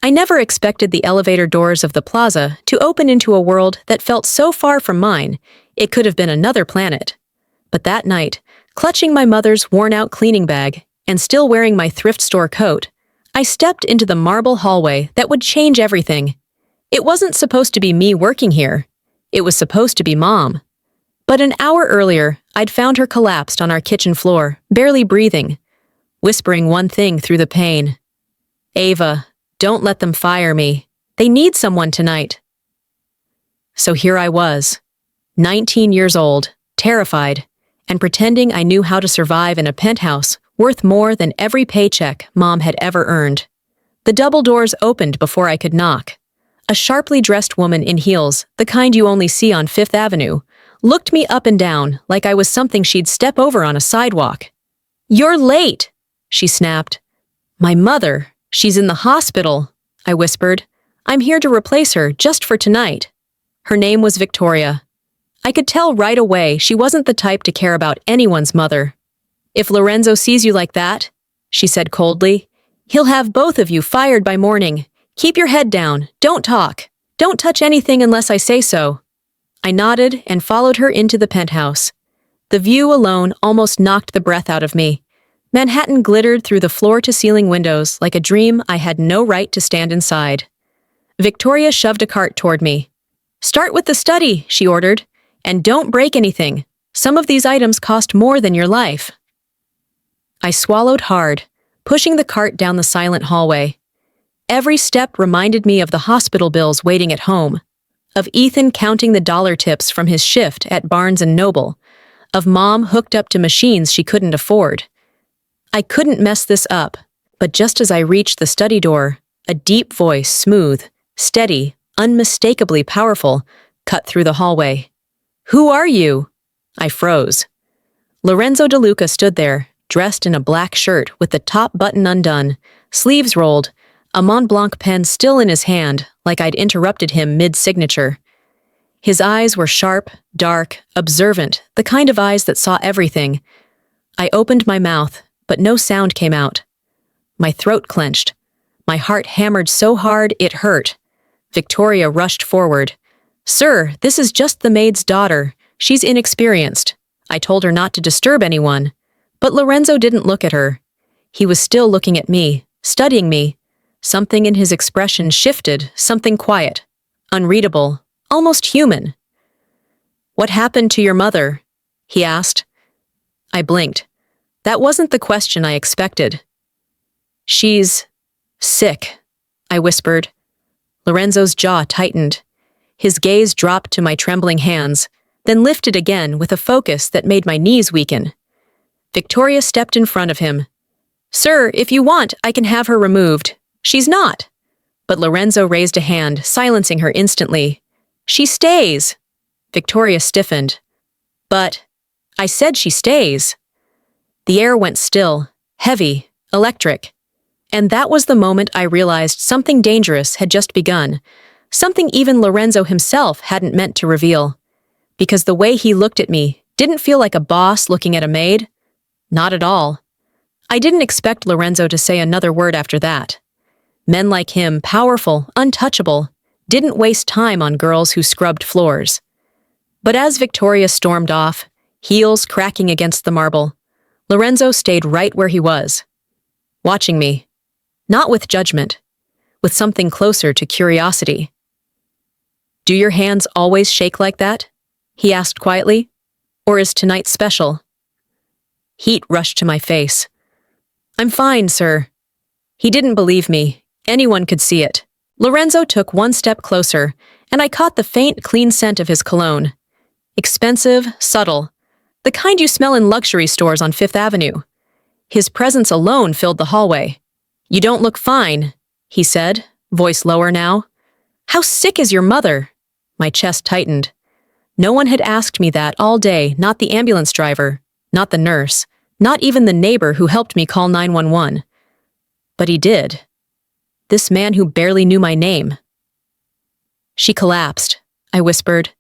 I never expected the elevator doors of the plaza to open into a world that felt so far from mine, it could have been another planet. But that night, clutching my mother's worn-out cleaning bag and still wearing my thrift store coat, I stepped into the marble hallway that would change everything. It wasn't supposed to be me working here. It was supposed to be Mom. But an hour earlier, I'd found her collapsed on our kitchen floor, barely breathing, whispering one thing through the pain. "Ava, don't let them fire me. They need someone tonight." So here I was, 19 years old, terrified, and pretending I knew how to survive in a penthouse worth more than every paycheck Mom had ever earned. The double doors opened before I could knock. A sharply dressed woman in heels, the kind you only see on Fifth Avenue, looked me up and down like I was something she'd step over on a sidewalk. "You're late," she snapped. "My mother, she's in the hospital," I whispered. "I'm here to replace her just for tonight." Her name was Victoria. I could tell right away she wasn't the type to care about anyone's mother. "If Lorenzo sees you like that," she said coldly, "he'll have both of you fired by morning. Keep your head down, don't talk. Don't touch anything unless I say so." I nodded and followed her into the penthouse. The view alone almost knocked the breath out of me. Manhattan glittered through the floor-to-ceiling windows like a dream I had no right to stand inside. Victoria shoved a cart toward me. "Start with the study," she ordered, "and don't break anything. Some of these items cost more than your life." I swallowed hard, pushing the cart down the silent hallway. Every step reminded me of the hospital bills waiting at home, of Ethan counting the dollar tips from his shift at Barnes & Noble, of Mom hooked up to machines she couldn't afford. I couldn't mess this up, but just as I reached the study door, a deep voice, smooth, steady, unmistakably powerful, cut through the hallway. "Who are you?" I froze. Lorenzo DeLuca stood there, dressed in a black shirt with the top button undone, sleeves rolled, a Mont Blanc pen still in his hand, like I'd interrupted him mid-signature. His eyes were sharp, dark, observant, the kind of eyes that saw everything. I opened my mouth, but no sound came out. My throat clenched. My heart hammered so hard it hurt. Victoria rushed forward. "Sir, this is just the maid's daughter. She's inexperienced." I told her not to disturb anyone. But Lorenzo didn't look at her. He was still looking at me, studying me. Something in his expression shifted, something quiet, unreadable, almost human. "What happened to your mother?" he asked. I blinked. That wasn't the question I expected. "She's sick," I whispered. Lorenzo's jaw tightened. His gaze dropped to my trembling hands, then lifted again with a focus that made my knees weaken. Victoria stepped in front of him. "Sir, if you want, I can have her removed." "She's not." But Lorenzo raised a hand, silencing her instantly. "She stays." Victoria stiffened. "But I said she stays." The air went still, heavy, electric. And that was the moment I realized something dangerous had just begun, something even Lorenzo himself hadn't meant to reveal. Because the way he looked at me didn't feel like a boss looking at a maid. Not at all. I didn't expect Lorenzo to say another word after that. Men like him, powerful, untouchable, didn't waste time on girls who scrubbed floors. But as Victoria stormed off, heels cracking against the marble, Lorenzo stayed right where he was, watching me. Not with judgment, with something closer to curiosity. "Do your hands always shake like that?" he asked quietly. "Or is tonight special?" Heat rushed to my face. "I'm fine, sir." He didn't believe me. Anyone could see it. Lorenzo took one step closer, and I caught the faint, clean scent of his cologne. Expensive, subtle, the kind you smell in luxury stores on Fifth Avenue. His presence alone filled the hallway. "You don't look fine," he said, voice lower now. "How sick is your mother?" My chest tightened. No one had asked me that all day, not the ambulance driver, not the nurse, not even the neighbor who helped me call 911. But he did. This man who barely knew my name. "She collapsed," I whispered.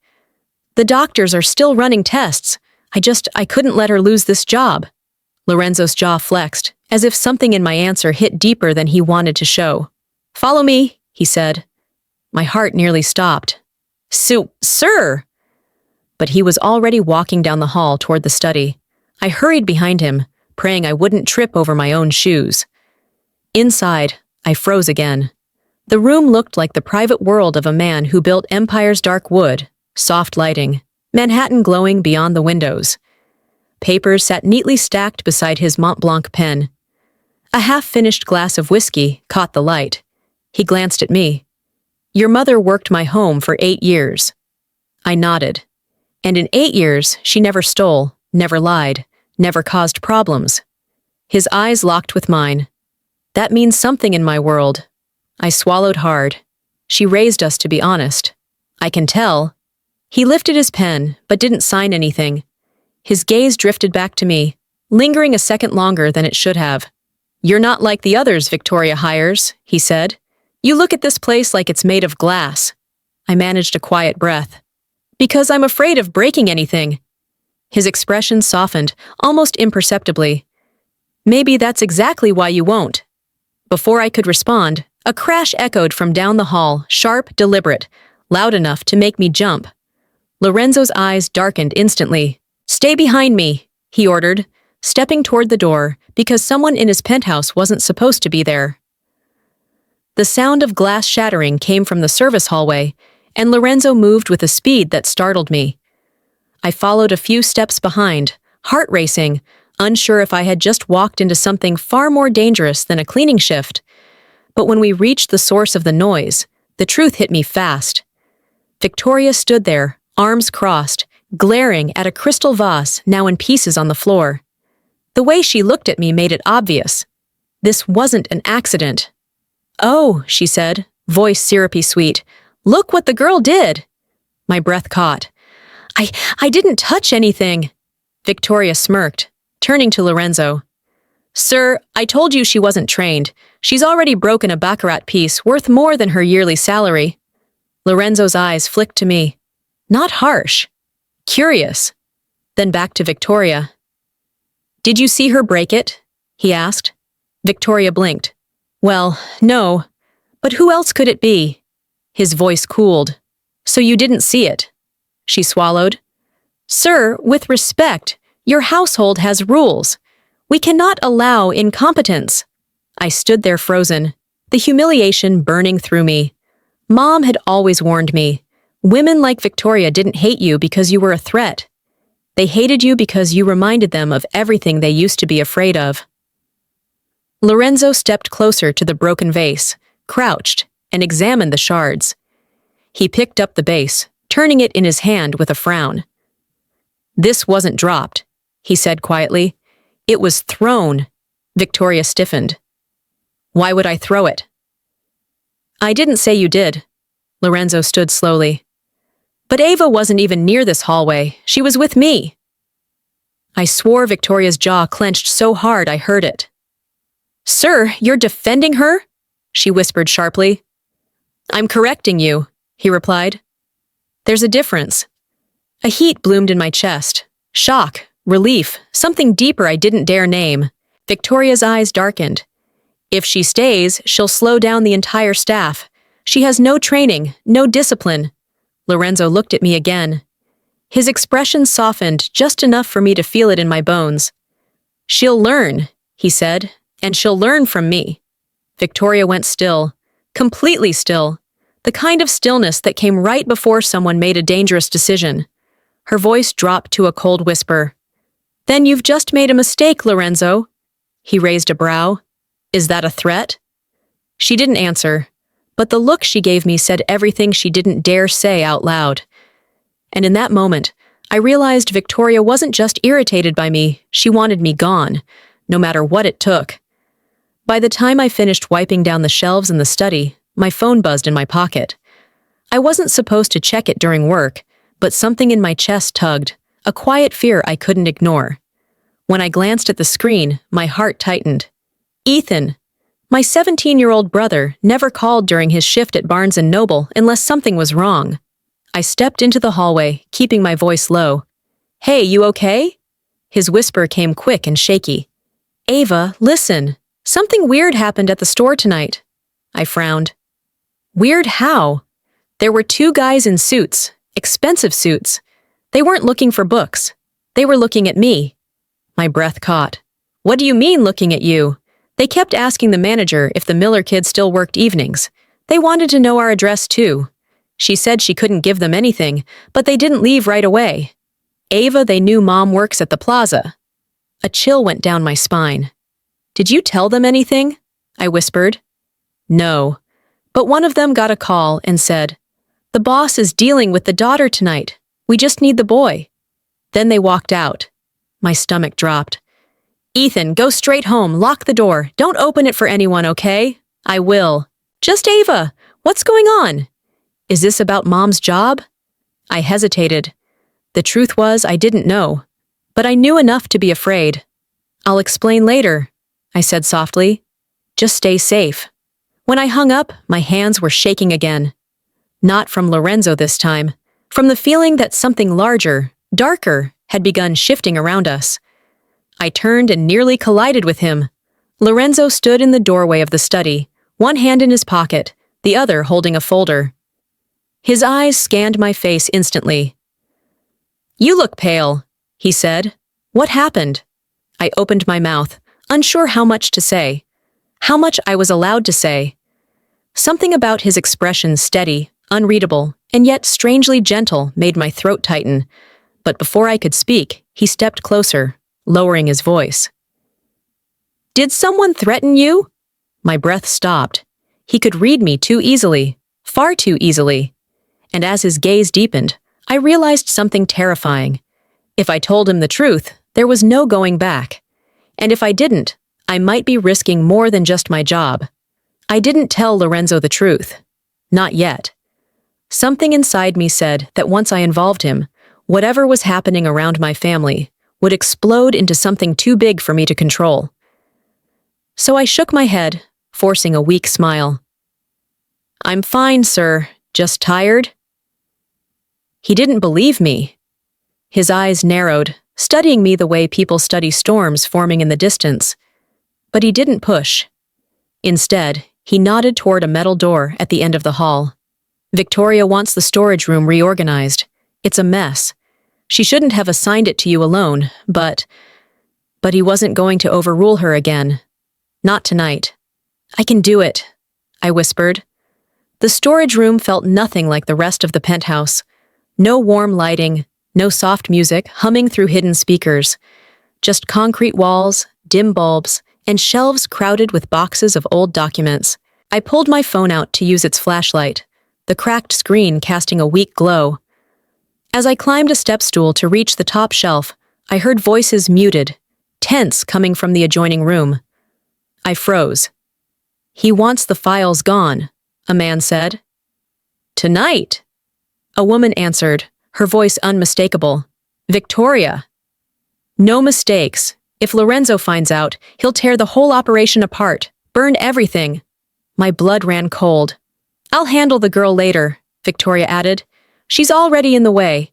"The doctors are still running tests. I couldn't let her lose this job." Lorenzo's jaw flexed, as if something in my answer hit deeper than he wanted to show. "Follow me," he said. My heart nearly stopped. Sir! But he was already walking down the hall toward the study. I hurried behind him, praying I wouldn't trip over my own shoes. Inside, I froze again. The room looked like the private world of a man who built Empire's dark wood, soft lighting, Manhattan glowing beyond the windows. Papers sat neatly stacked beside his Mont Blanc pen. A half-finished glass of whiskey caught the light. He glanced at me. Your mother worked my home for 8 years. I nodded. And in 8 years, she never stole, never lied, never caused problems. His eyes locked with mine. That means something in my world. I swallowed hard. She raised us to be honest. I can tell. He lifted his pen, but didn't sign anything. His gaze drifted back to me, lingering a second longer than it should have. You're not like the others Victoria hires, he said. You look at this place like it's made of glass. I managed a quiet breath. Because I'm afraid of breaking anything. His expression softened, almost imperceptibly. Maybe that's exactly why you won't. Before I could respond, a crash echoed from down the hall, sharp, deliberate, loud enough to make me jump. Lorenzo's eyes darkened instantly. Stay behind me, he ordered, stepping toward the door because someone in his penthouse wasn't supposed to be there. The sound of glass shattering came from the service hallway, and Lorenzo moved with a speed that startled me. I followed a few steps behind, heart racing, unsure if I had just walked into something far more dangerous than a cleaning shift. But when we reached the source of the noise, the truth hit me fast. Victoria stood there, arms crossed, glaring at a crystal vase now in pieces on the floor. The way she looked at me made it obvious. This wasn't an accident. Oh, she said, voice syrupy sweet. Look what the girl did. My breath caught. I didn't touch anything. Victoria smirked, turning to Lorenzo. Sir, I told you she wasn't trained. She's already broken a baccarat piece worth more than her yearly salary. Lorenzo's eyes flicked to me. Not harsh. Curious. Then back to Victoria. Did you see her break it? He asked. Victoria blinked. Well, no. But who else could it be? His voice cooled. So you didn't see it. She swallowed. Sir, with respect, your household has rules. We cannot allow incompetence. I stood there frozen, the humiliation burning through me. Mom had always warned me. Women like Victoria didn't hate you because you were a threat. They hated you because you reminded them of everything they used to be afraid of. Lorenzo stepped closer to the broken vase, crouched, and examined the shards. He picked up the base, turning it in his hand with a frown. This wasn't dropped, he said quietly. It was thrown. Victoria stiffened. Why would I throw it? I didn't say you did. Lorenzo stood slowly. But Ava wasn't even near this hallway. She was with me. I swore Victoria's jaw clenched so hard I heard it. Sir, you're defending her? She whispered sharply. I'm correcting you, he replied. There's a difference. A heat bloomed in my chest. Shock, relief, something deeper I didn't dare name. Victoria's eyes darkened. If she stays, she'll slow down the entire staff. She has no training, no discipline. Lorenzo looked at me again. His expression softened just enough for me to feel it in my bones. She'll learn, he said, and she'll learn from me. Victoria went still, completely still, the kind of stillness that came right before someone made a dangerous decision. Her voice dropped to a cold whisper. Then you've just made a mistake, Lorenzo. He raised a brow. Is that a threat? She didn't answer, but the look she gave me said everything she didn't dare say out loud. And in that moment, I realized Victoria wasn't just irritated by me, she wanted me gone, no matter what it took. By the time I finished wiping down the shelves in the study, my phone buzzed in my pocket. I wasn't supposed to check it during work, but something in my chest tugged, a quiet fear I couldn't ignore. When I glanced at the screen, my heart tightened. Ethan, my 17-year-old brother, never called during his shift at Barnes & Noble unless something was wrong. I stepped into the hallway, keeping my voice low. Hey, you okay? His whisper came quick and shaky. Ava, listen. Something weird happened at the store tonight. I frowned. Weird how? There were two guys in suits, expensive suits. They weren't looking for books. They were looking at me. My breath caught. What do you mean looking at you? They kept asking the manager if the Miller kids still worked evenings. They wanted to know our address too. She said she couldn't give them anything, but they didn't leave right away. Ava, they knew Mom works at the plaza. A chill went down my spine. Did you tell them anything? I whispered. No. But one of them got a call and said, the boss is dealing with the daughter tonight. We just need the boy. Then they walked out. My stomach dropped. Ethan, go straight home, lock the door. Don't open it for anyone, okay? I will. Just Ava. What's going on? Is this about Mom's job? I hesitated. The truth was I didn't know, but I knew enough to be afraid. I'll explain later, I said softly. Just stay safe. When I hung up, my hands were shaking again. Not from Lorenzo this time, from the feeling that something larger, darker, had begun shifting around us. I turned and nearly collided with him. Lorenzo stood in the doorway of the study, one hand in his pocket, the other holding a folder. His eyes scanned my face instantly. You look pale, he said. What happened? I opened my mouth, unsure how much to say, how much I was allowed to say. Something about his expression steady, unreadable, and yet strangely gentle made my throat tighten. But before I could speak, he stepped closer, lowering his voice. Did someone threaten you? My breath stopped. He could read me too easily, far too easily. And as his gaze deepened, I realized something terrifying. If I told him the truth, there was no going back. And if I didn't, I might be risking more than just my job. I didn't tell Lorenzo the truth. Not yet. Something inside me said that once I involved him, whatever was happening around my family would explode into something too big for me to control. So I shook my head, forcing a weak smile. I'm fine, sir. Just tired? He didn't believe me. His eyes narrowed, studying me the way people study storms forming in the distance. But he didn't push. Instead, he nodded toward a metal door at the end of the hall. Victoria wants the storage room reorganized. It's a mess. She shouldn't have assigned it to you alone, but he wasn't going to overrule her again. Not tonight. I can do it, I whispered. The storage room felt nothing like the rest of the penthouse. No warm lighting, no soft music humming through hidden speakers. Just concrete walls, dim bulbs, and shelves crowded with boxes of old documents. I pulled my phone out to use its flashlight, the cracked screen casting a weak glow. As I climbed a step stool to reach the top shelf, I heard voices muted, tense coming from the adjoining room. I froze. He wants the files gone, a man said. Tonight, a woman answered, her voice unmistakable. Victoria. No mistakes. If Lorenzo finds out, he'll tear the whole operation apart, burn everything. My blood ran cold. I'll handle the girl later, Victoria added. She's already in the way.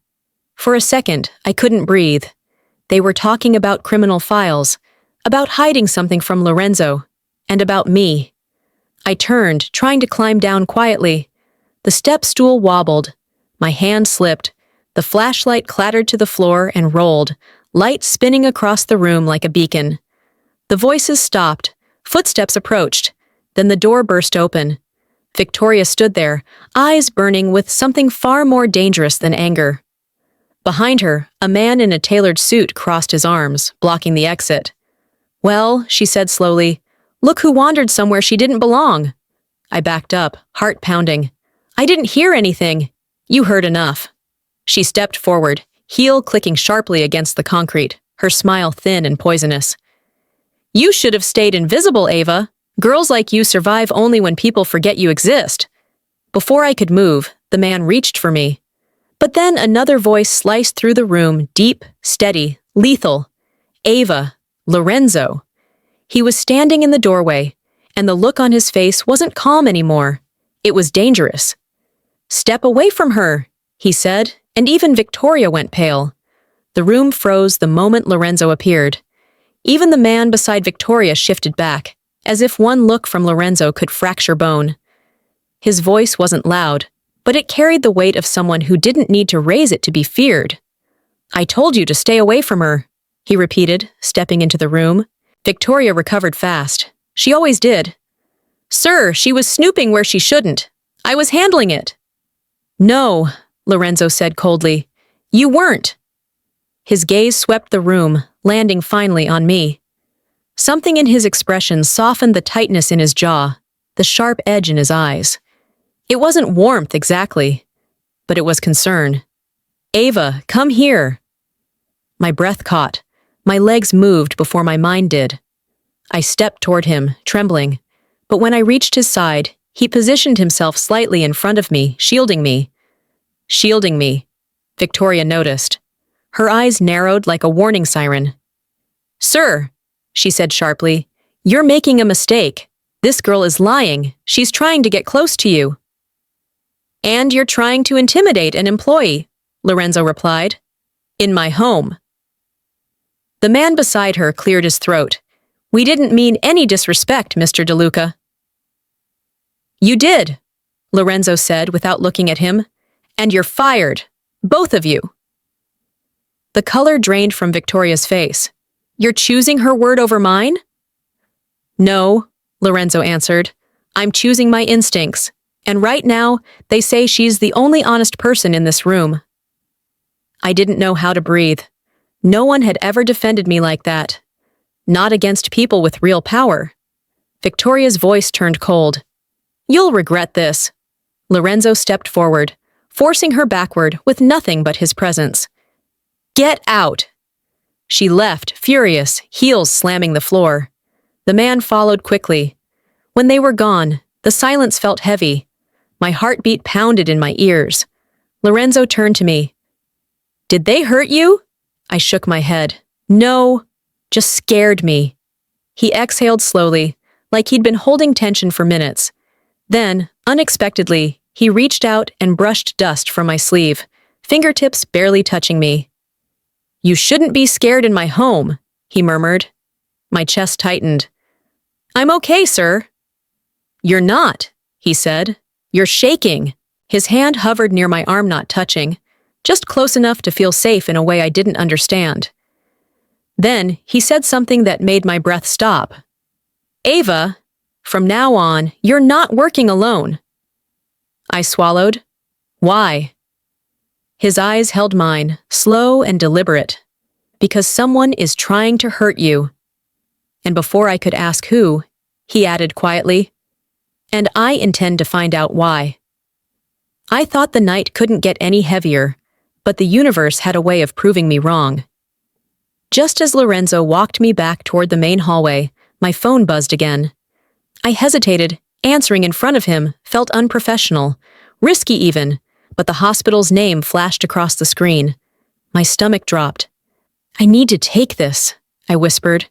For a second, I couldn't breathe. They were talking about criminal files, about hiding something from Lorenzo, and about me. I turned, trying to climb down quietly. The step stool wobbled. My hand slipped. The flashlight clattered to the floor and rolled, light spinning across the room like a beacon. The voices stopped. Footsteps approached. Then the door burst open. Victoria stood there, eyes burning with something far more dangerous than anger. Behind her, a man in a tailored suit crossed his arms, blocking the exit. Well, she said slowly, look who wandered somewhere she didn't belong. I backed up, heart pounding. I didn't hear anything. You heard enough. She stepped forward, heel clicking sharply against the concrete, her smile thin and poisonous. You should have stayed invisible, Ava. Girls like you survive only when people forget you exist. Before I could move, the man reached for me. But then another voice sliced through the room, deep, steady, lethal. Ava, Lorenzo. He was standing in the doorway, and the look on his face wasn't calm anymore. It was dangerous. Step away from her, he said, and even Victoria went pale. The room froze the moment Lorenzo appeared. Even the man beside Victoria shifted back, as if one look from Lorenzo could fracture bone. His voice wasn't loud, but it carried the weight of someone who didn't need to raise it to be feared. "I told you to stay away from her," he repeated, stepping into the room. Victoria recovered fast. She always did. "Sir, she was snooping where she shouldn't. I was handling it." "No," Lorenzo said coldly. "You weren't." His gaze swept the room, landing finally on me. Something in his expression softened the tightness in his jaw, the sharp edge in his eyes. It wasn't warmth exactly, but it was concern. "Ava, come here." My breath caught. My legs moved before my mind did. I stepped toward him, trembling, but when I reached his side, he positioned himself slightly in front of me, shielding me. Shielding me, Victoria noticed. Her eyes narrowed like a warning siren. "Sir," she said sharply, "you're making a mistake. This girl is lying. She's trying to get close to you." "And you're trying to intimidate an employee," Lorenzo replied. "In my home." The man beside her cleared his throat. "We didn't mean any disrespect, Mr. DeLuca." "You did," Lorenzo said without looking at him. "And you're fired. Both of you." The color drained from Victoria's face. "You're choosing her word over mine?" "No," Lorenzo answered. "I'm choosing my instincts. And right now, they say she's the only honest person in this room." I didn't know how to breathe. No one had ever defended me like that. Not against people with real power. Victoria's voice turned cold. "You'll regret this." Lorenzo stepped forward, forcing her backward with nothing but his presence. "Get out!" She left, furious, heels slamming the floor. The man followed quickly. When they were gone, the silence felt heavy. My heartbeat pounded in my ears. Lorenzo turned to me. "Did they hurt you?" I shook my head. "No, just scared me." He exhaled slowly, like he'd been holding tension for minutes. Then, unexpectedly, he reached out and brushed dust from my sleeve, fingertips barely touching me. "You shouldn't be scared in my home," he murmured. My chest tightened. "I'm okay, sir." "You're not," he said. "You're shaking." His hand hovered near my arm, not touching, just close enough to feel safe in a way I didn't understand. Then he said something that made my breath stop. "Ava, from now on, you're not working alone." I swallowed. "Why?" His eyes held mine, slow and deliberate. "Because someone is trying to hurt you." And before I could ask who, he added quietly, "And I intend to find out why." I thought the night couldn't get any heavier, but the universe had a way of proving me wrong. Just as Lorenzo walked me back toward the main hallway, my phone buzzed again. I hesitated. Answering in front of him felt unprofessional, risky even, but the hospital's name flashed across the screen. My stomach dropped. "I need to take this," I whispered.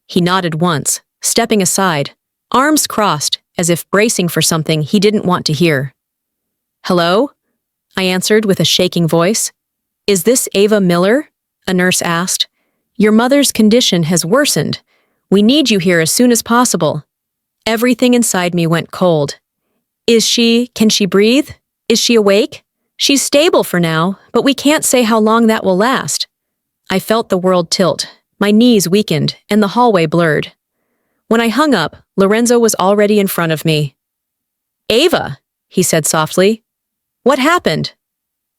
He nodded once, stepping aside, arms crossed as if bracing for something he didn't want to hear. "Hello?" I answered with a shaking voice. "Is this Ava Miller?" a nurse asked. "Your mother's condition has worsened. We need you here as soon as possible." Everything inside me went cold. Can she breathe? Is she awake? She's stable for now, but we can't say how long that will last. I felt the world tilt, my knees weakened, and the hallway blurred. When I hung up, Lorenzo was already in front of me. "Ava," he said softly. "What happened?"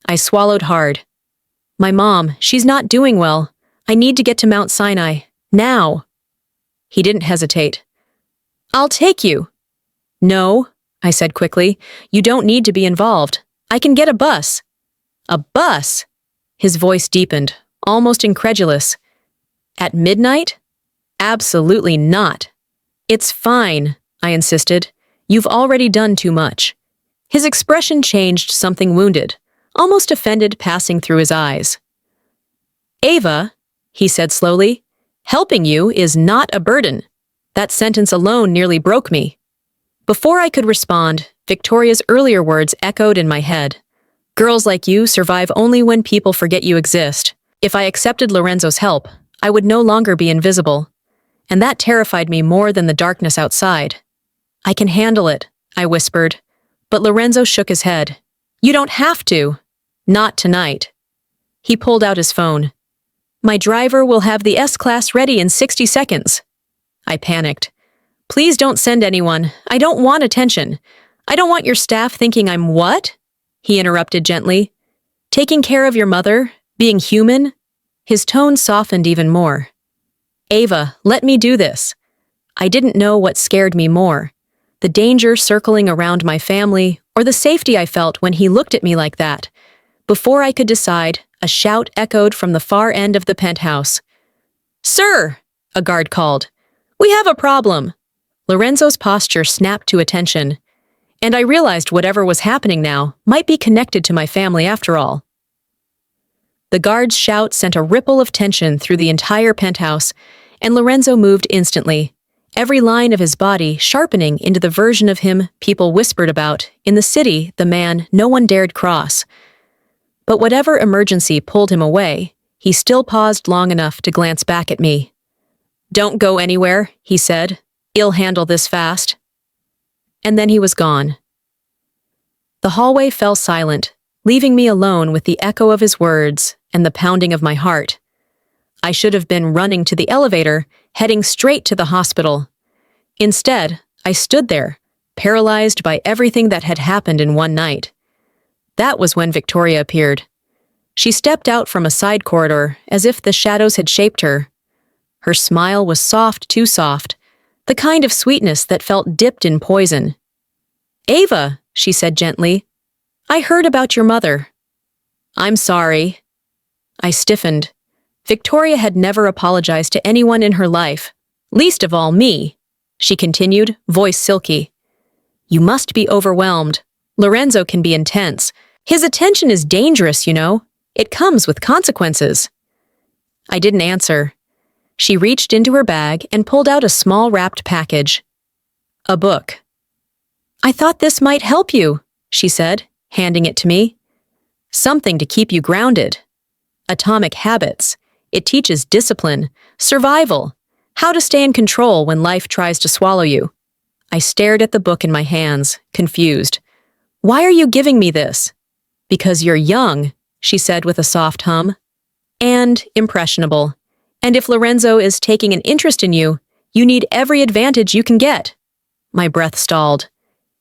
I swallowed hard. "My mom, she's not doing well. I need to get to Mount Sinai. Now." He didn't hesitate. "I'll take you." "No," I said quickly. "You don't need to be involved. I can get a bus." "A bus?" His voice deepened, almost incredulous. "At midnight?" "Absolutely not." "It's fine," I insisted. "You've already done too much." His expression changed, something wounded, almost offended passing through his eyes. "Ava," he said slowly, "helping you is not a burden." That sentence alone nearly broke me. Before I could respond, Victoria's earlier words echoed in my head. "Girls like you survive only when people forget you exist." If I accepted Lorenzo's help, I would no longer be invisible. And that terrified me more than the darkness outside. "I can handle it," I whispered. But Lorenzo shook his head. You don't have to. Not tonight. He pulled out his phone. My driver will have the S-Class ready in 60 seconds. I panicked. Please don't send anyone. I don't want attention. I don't want your staff thinking I'm what? He interrupted gently. Taking care of your mother? Being human? His tone softened even more. Ava, let me do this. I didn't know what scared me more. The danger circling around my family, or the safety I felt when he looked at me like that. Before I could decide, a shout echoed from the far end of the penthouse. Sir, a guard called. We have a problem. Lorenzo's posture snapped to attention, and I realized whatever was happening now might be connected to my family after all. The guard's shout sent a ripple of tension through the entire penthouse, and Lorenzo moved instantly, every line of his body sharpening into the version of him people whispered about, in the city, the man no one dared cross. But whatever emergency pulled him away, he still paused long enough to glance back at me. Don't go anywhere, he said. I'll handle this fast. And then he was gone. The hallway fell silent, leaving me alone with the echo of his words and the pounding of my heart. I should have been running to the elevator, heading straight to the hospital. Instead, I stood there, paralyzed by everything that had happened in one night. That was when Victoria appeared. She stepped out from a side corridor as if the shadows had shaped her. Her smile was soft, too soft, the kind of sweetness that felt dipped in poison. Ava, she said gently, I heard about your mother. I'm sorry. I stiffened. Victoria had never apologized to anyone in her life, least of all me, she continued, voice silky. You must be overwhelmed. Lorenzo can be intense. His attention is dangerous, you know. It comes with consequences. I didn't answer. She reached into her bag and pulled out a small wrapped package. A book. I thought this might help you, she said, handing it to me. Something to keep you grounded. Atomic Habits. It teaches discipline, survival, how to stay in control when life tries to swallow you. I stared at the book in my hands, confused. Why are you giving me this? Because you're young, she said with a soft hum. And impressionable. And if Lorenzo is taking an interest in you, you need every advantage you can get. My breath stalled.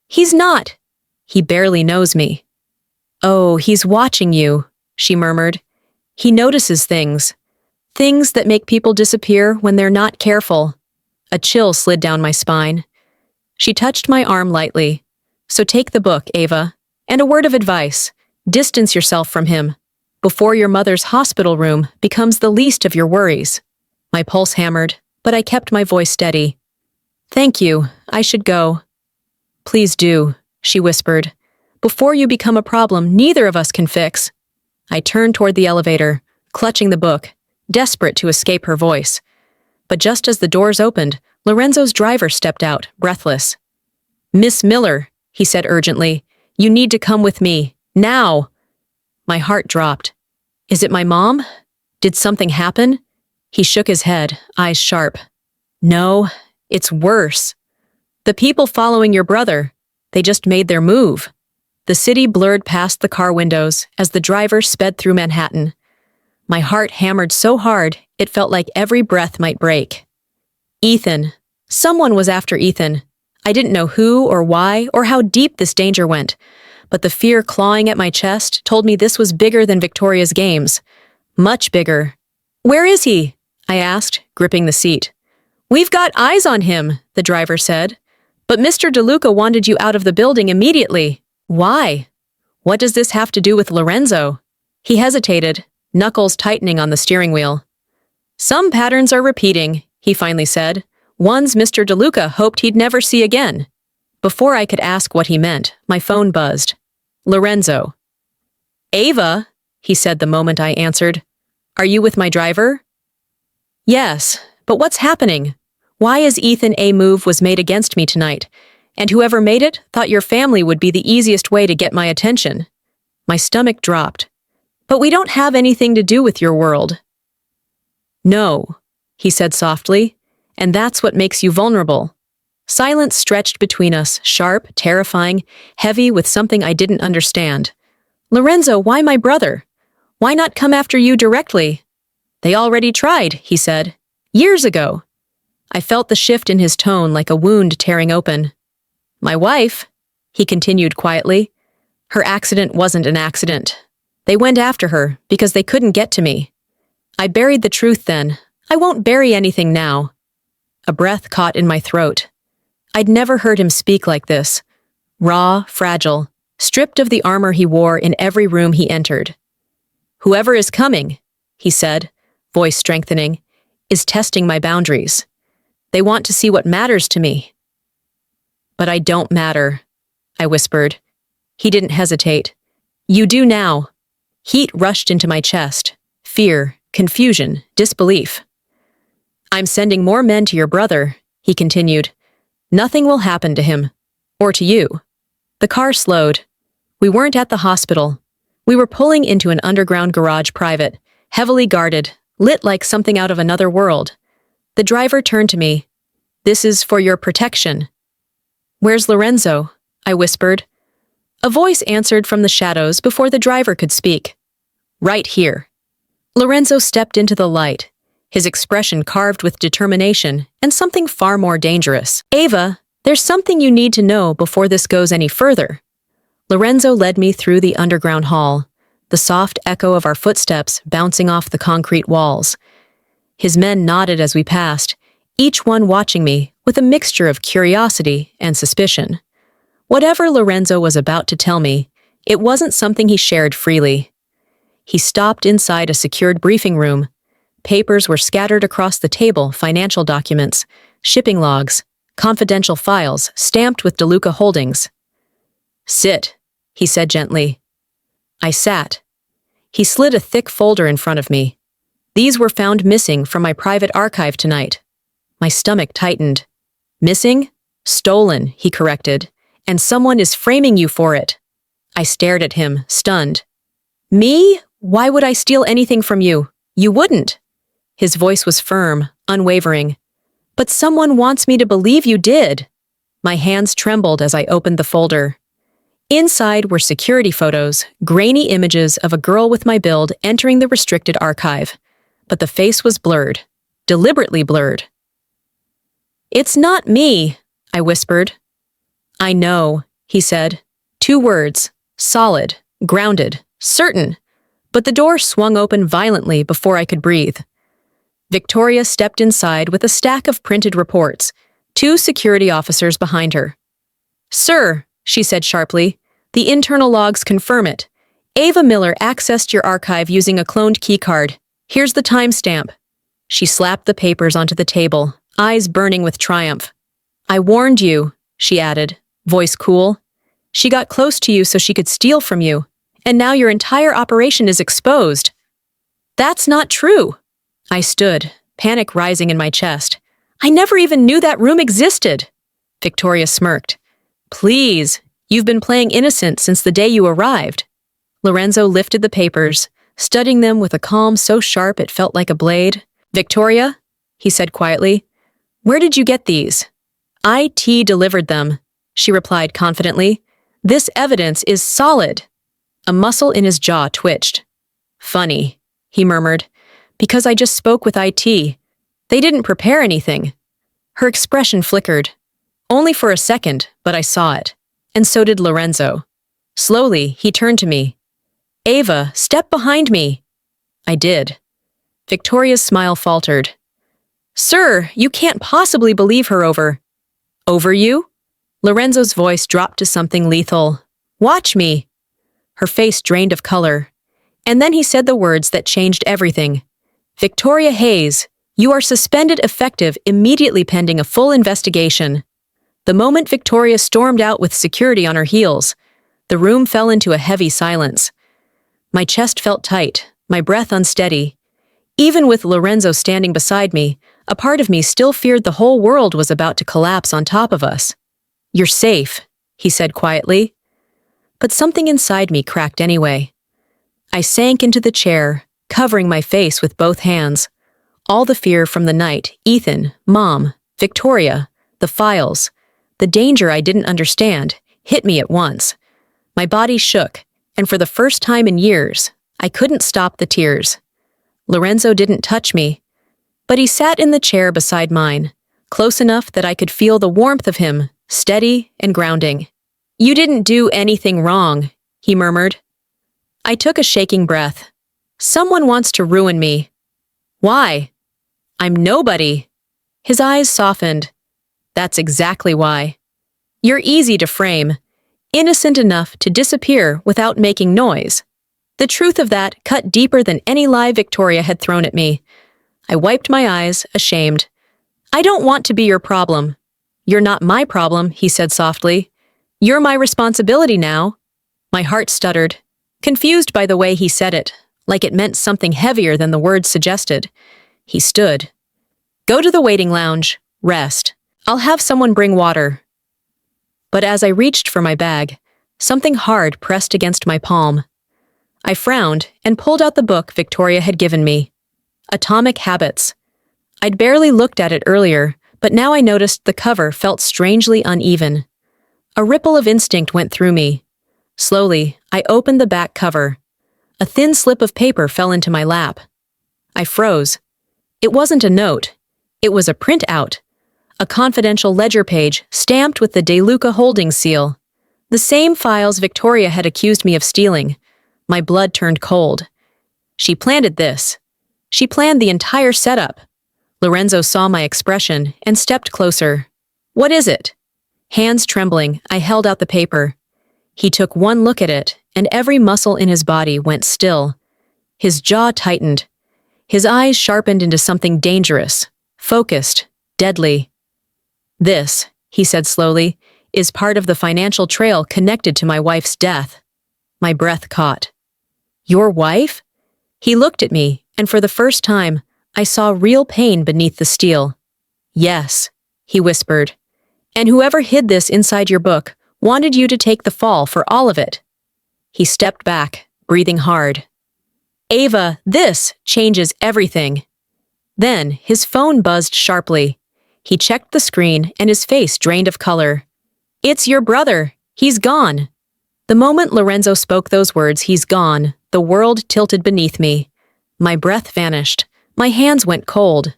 He's not. He barely knows me. Oh, he's watching you, she murmured. He notices things. Things that make people disappear when they're not careful. A chill slid down my spine. She touched my arm lightly. So take the book, Ava. And a word of advice. Distance yourself from him, before your mother's hospital room becomes the least of your worries. My pulse hammered, but I kept my voice steady. Thank you. I should go. Please do, she whispered. Before you become a problem neither of us can fix. I turned toward the elevator, clutching the book, desperate to escape her voice. But just as the doors opened, Lorenzo's driver stepped out, breathless. Miss Miller, he said urgently, you need to come with me, now. My heart dropped. Is it my mom? Did something happen? He shook his head, eyes sharp. No, it's worse. The people following your brother, they just made their move. The city blurred past the car windows as the driver sped through Manhattan. My heart hammered so hard, it felt like every breath might break. Ethan. Someone was after Ethan. I didn't know who or why or how deep this danger went, but the fear clawing at my chest told me this was bigger than Victoria's games. Much bigger. Where is he? I asked, gripping the seat. We've got eyes on him, the driver said. But Mr. DeLuca wanted you out of the building immediately. Why? What does this have to do with Lorenzo? He hesitated, knuckles tightening on the steering wheel. Some patterns are repeating, he finally said. Ones Mr. DeLuca hoped he'd never see again. Before I could ask what he meant, my phone buzzed. Lorenzo. Ava, he said the moment I answered. Are you with my driver? Yes, but what's happening? Why is Ethan a move was made against me tonight? And whoever made it thought your family would be the easiest way to get my attention. My stomach dropped. But we don't have anything to do with your world. No, he said softly, and that's what makes you vulnerable. Silence stretched between us, sharp, terrifying, heavy with something I didn't understand. "Lorenzo, why my brother? Why not come after you directly?" "They already tried," he said. "Years ago." I felt the shift in his tone like a wound tearing open. "My wife," he continued quietly, "her accident wasn't an accident. They went after her because they couldn't get to me. I buried the truth then. I won't bury anything now." A breath caught in my throat. I'd never heard him speak like this. Raw, fragile, stripped of the armor he wore in every room he entered. "Whoever is coming," he said, voice strengthening, "is testing my boundaries. They want to see what matters to me." "But I don't matter," I whispered. He didn't hesitate. "You do now." Heat rushed into my chest. Fear, confusion, disbelief. "I'm sending more men to your brother," he continued. "Nothing will happen to him. Or to you." The car slowed. We weren't at the hospital. We were pulling into an underground garage private, heavily guarded, lit like something out of another world. The driver turned to me. "This is for your protection." "Where's Lorenzo?" I whispered. A voice answered from the shadows before the driver could speak. "Right here." Lorenzo stepped into the light, his expression carved with determination and something far more dangerous. "Ava, there's something you need to know before this goes any further." Lorenzo led me through the underground hall, the soft echo of our footsteps bouncing off the concrete walls. His men nodded as we passed, each one watching me with a mixture of curiosity and suspicion. Whatever Lorenzo was about to tell me, it wasn't something he shared freely. He stopped inside a secured briefing room. Papers were scattered across the table, financial documents, shipping logs, confidential files stamped with DeLuca Holdings. "Sit," he said gently. I sat. He slid a thick folder in front of me. "These were found missing from my private archive tonight." My stomach tightened. "Missing? Stolen," he corrected. "And someone is framing you for it." I stared at him, stunned. "Me? Why would I steal anything from you? You wouldn't." His voice was firm, unwavering. "But someone wants me to believe you did." My hands trembled as I opened the folder. Inside were security photos, grainy images of a girl with my build entering the restricted archive. But the face was blurred, deliberately blurred. "It's not me," I whispered. "I know," he said. 2 words, solid, grounded, certain. But the door swung open violently before I could breathe. Victoria stepped inside with a stack of printed reports, 2 security officers behind her. "Sir," she said sharply, "the internal logs confirm it. Ava Miller accessed your archive using a cloned keycard. Here's the timestamp." She slapped the papers onto the table, eyes burning with triumph. "I warned you," she added, voice cool. "She got close to you so she could steal from you, and now your entire operation is exposed." "That's not true." I stood, panic rising in my chest. "I never even knew that room existed." Victoria smirked. "Please, you've been playing innocent since the day you arrived." Lorenzo lifted the papers, studying them with a calm so sharp it felt like a blade. "Victoria," he said quietly, "where did you get these?" "IT delivered them," she replied confidently. "This evidence is solid." A muscle in his jaw twitched. "Funny," he murmured, "because I just spoke with IT. They didn't prepare anything." Her expression flickered. Only for a second, but I saw it. And so did Lorenzo. Slowly, he turned to me. "Ava, step behind me." I did. Victoria's smile faltered. "Sir, you can't possibly believe her over." "Over you?" Lorenzo's voice dropped to something lethal. "Watch me." Her face drained of color. And then he said the words that changed everything. "Victoria Hayes, you are suspended effective immediately pending a full investigation." The moment Victoria stormed out with security on her heels, the room fell into a heavy silence. My chest felt tight, my breath unsteady. Even with Lorenzo standing beside me, a part of me still feared the whole world was about to collapse on top of us. "You're safe," he said quietly. But something inside me cracked anyway. I sank into the chair, covering my face with both hands. All the fear from the night, Ethan, Mom, Victoria, the files, the danger I didn't understand, hit me at once. My body shook, and for the first time in years, I couldn't stop the tears. Lorenzo didn't touch me, but he sat in the chair beside mine, close enough that I could feel the warmth of him, steady and grounding. "You didn't do anything wrong," he murmured. I took a shaking breath. "Someone wants to ruin me." "Why?" "I'm nobody." His eyes softened. "That's exactly why. You're easy to frame, innocent enough to disappear without making noise." The truth of that cut deeper than any lie Victoria had thrown at me. I wiped my eyes, ashamed. "I don't want to be your problem." "You're not my problem," he said softly. "You're my responsibility now." My heart stuttered, confused by the way he said it, like it meant something heavier than the words suggested. He stood. "Go to the waiting lounge. Rest. I'll have someone bring water." But as I reached for my bag, something hard pressed against my palm. I frowned and pulled out the book Victoria had given me. Atomic Habits. I'd barely looked at it earlier, but now I noticed the cover felt strangely uneven. A ripple of instinct went through me. Slowly, I opened the back cover. A thin slip of paper fell into my lap. I froze. It wasn't a note. It was a printout. A confidential ledger page stamped with the DeLuca Holdings seal. The same files Victoria had accused me of stealing. My blood turned cold. She planned this. She planned the entire setup. Lorenzo saw my expression and stepped closer. "What is it?" Hands trembling, I held out the paper. He took one look at it, and every muscle in his body went still. His jaw tightened. His eyes sharpened into something dangerous, focused, deadly. "This," he said slowly, "is part of the financial trail connected to my wife's death." My breath caught. "Your wife?" He looked at me, and for the first time, I saw real pain beneath the steel. "Yes," he whispered. "And whoever hid this inside your book wanted you to take the fall for all of it." He stepped back, breathing hard. "Ava, this changes everything." Then his phone buzzed sharply. He checked the screen and his face drained of color. "It's your brother. He's gone." The moment Lorenzo spoke those words, "he's gone," the world tilted beneath me. My breath vanished. My hands went cold.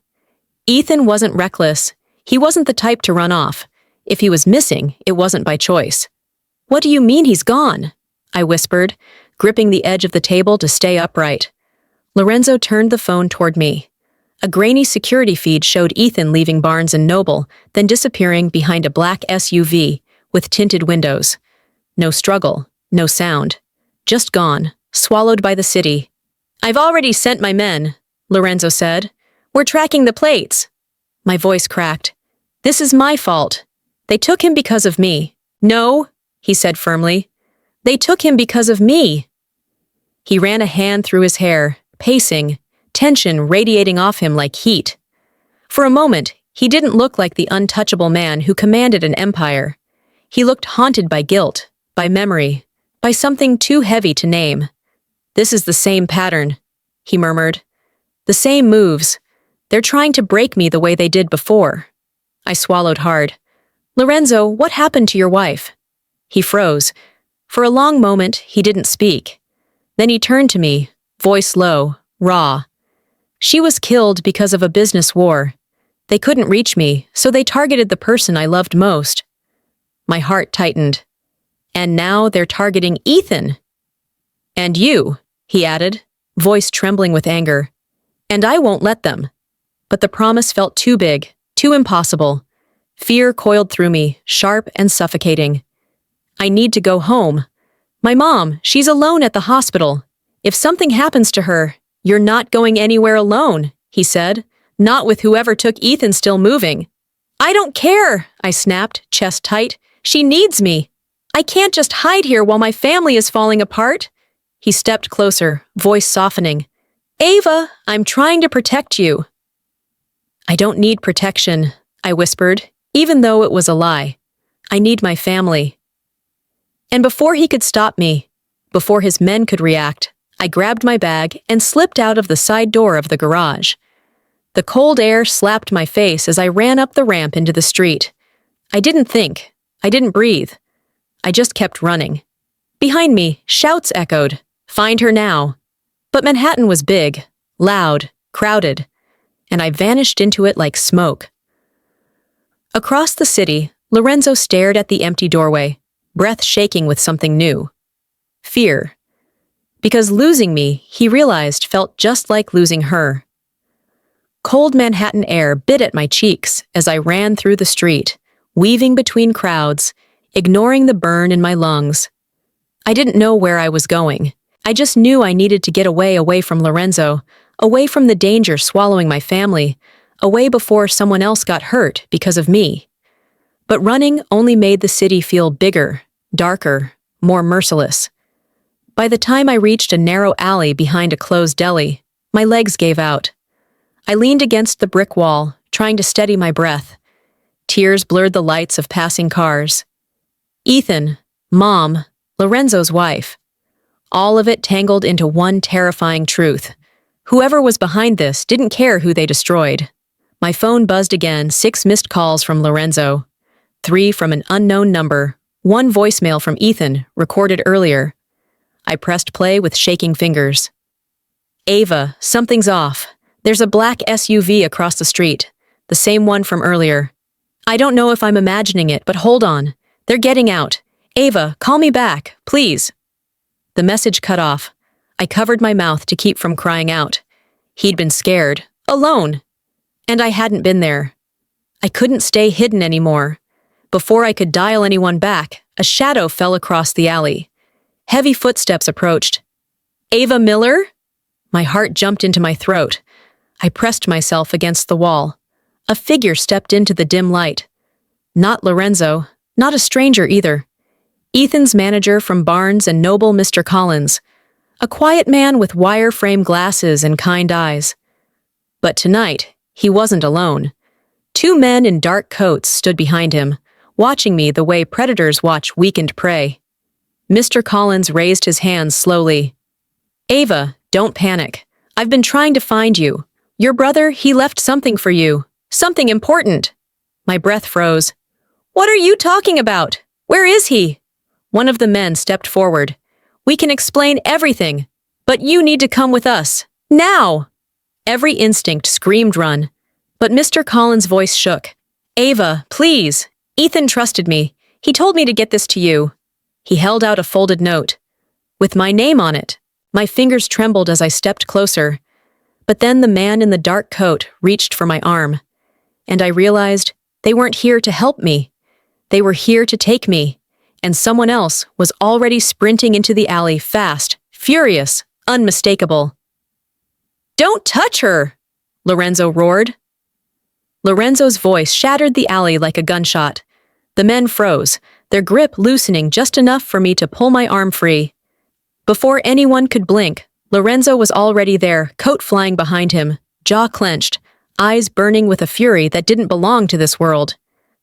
Ethan wasn't reckless. He wasn't the type to run off. If he was missing, it wasn't by choice. "What do you mean he's gone?" I whispered, gripping the edge of the table to stay upright. Lorenzo turned the phone toward me. A grainy security feed showed Ethan leaving Barnes & Noble, then disappearing behind a black SUV with tinted windows. No struggle, no sound. Just gone, swallowed by the city. "I've already sent my men," Lorenzo said. "We're tracking the plates." My voice cracked. "This is my fault. They took him because of me." "No," he said firmly. "They took him because of me." He ran a hand through his hair, pacing, tension radiating off him like heat. For a moment, he didn't look like the untouchable man who commanded an empire. He looked haunted by guilt, by memory, by something too heavy to name. "This is the same pattern," he murmured. "The same moves. They're trying to break me the way they did before." I swallowed hard. "Lorenzo, what happened to your wife?" He froze. For a long moment, he didn't speak. Then he turned to me, voice low, raw. "She was killed because of a business war. They couldn't reach me, so they targeted the person I loved most." My heart tightened. "And now they're targeting Ethan." "And you," he added, voice trembling with anger. "And I won't let them." But the promise felt too big, too impossible. Fear coiled through me, sharp and suffocating. "I need to go home. My mom, she's alone at the hospital. If something happens to her..." "You're not going anywhere alone," he said. "Not with whoever took Ethan still moving." "I don't care," I snapped, chest tight. "She needs me. I can't just hide here while my family is falling apart." He stepped closer, voice softening. "Ava, I'm trying to protect you." "I don't need protection," I whispered, even though it was a lie. "I need my family." And before he could stop me, before his men could react, I grabbed my bag and slipped out of the side door of the garage. The cold air slapped my face as I ran up the ramp into the street. I didn't think. I didn't breathe. I just kept running. Behind me, shouts echoed. Find her now. But Manhattan was big, loud, crowded, and I vanished into it like smoke. Across the city, Lorenzo stared at the empty doorway, breath shaking with something new. Fear. Because losing me, he realized, felt just like losing her. Cold Manhattan air bit at my cheeks as I ran through the street, weaving between crowds, ignoring the burn in my lungs. I didn't know where I was going. I just knew I needed to get away from Lorenzo, away from the danger swallowing my family, away before someone else got hurt because of me. But running only made the city feel bigger, darker, more merciless. By the time I reached a narrow alley behind a closed deli, my legs gave out. I leaned against the brick wall, trying to steady my breath. Tears blurred the lights of passing cars. Ethan, Mom, Lorenzo's wife. All of it tangled into one terrifying truth. Whoever was behind this didn't care who they destroyed. My phone buzzed again, 6 missed calls from Lorenzo. 3 from an unknown number, 1 voicemail from Ethan, recorded earlier. I pressed play with shaking fingers. Ava, something's off. There's a black SUV across the street, the same one from earlier. I don't know if I'm imagining it, but hold on. They're getting out. Ava, call me back, please. The message cut off. I covered my mouth to keep from crying out. He'd been scared, alone. And I hadn't been there. I couldn't stay hidden anymore. Before I could dial anyone back, a shadow fell across the alley. Heavy footsteps approached. Ava Miller? My heart jumped into my throat. I pressed myself against the wall. A figure stepped into the dim light. Not Lorenzo, not a stranger either. Ethan's manager from Barnes and Noble, Mr. Collins. A quiet man with wire-frame glasses and kind eyes. But tonight, he wasn't alone. 2 men in dark coats stood behind him, watching me the way predators watch weakened prey. Mr. Collins raised his hands slowly. Ava, don't panic. I've been trying to find you. Your brother, he left something for you. Something important. My breath froze. What are you talking about? Where is he? One of the men stepped forward. We can explain everything, but you need to come with us. Now! Every instinct screamed run, but Mr. Collins' voice shook. Ava, please. Ethan trusted me. He told me to get this to you. He held out a folded note. With my name on it. My fingers trembled as I stepped closer. But then the man in the dark coat reached for my arm. And I realized they weren't here to help me. They were here to take me. And someone else was already sprinting into the alley fast, furious, unmistakable. Don't touch her! Lorenzo roared. Lorenzo's voice shattered the alley like a gunshot. The men froze, their grip loosening just enough for me to pull my arm free. Before anyone could blink, Lorenzo was already there, coat flying behind him, jaw clenched, eyes burning with a fury that didn't belong to this world.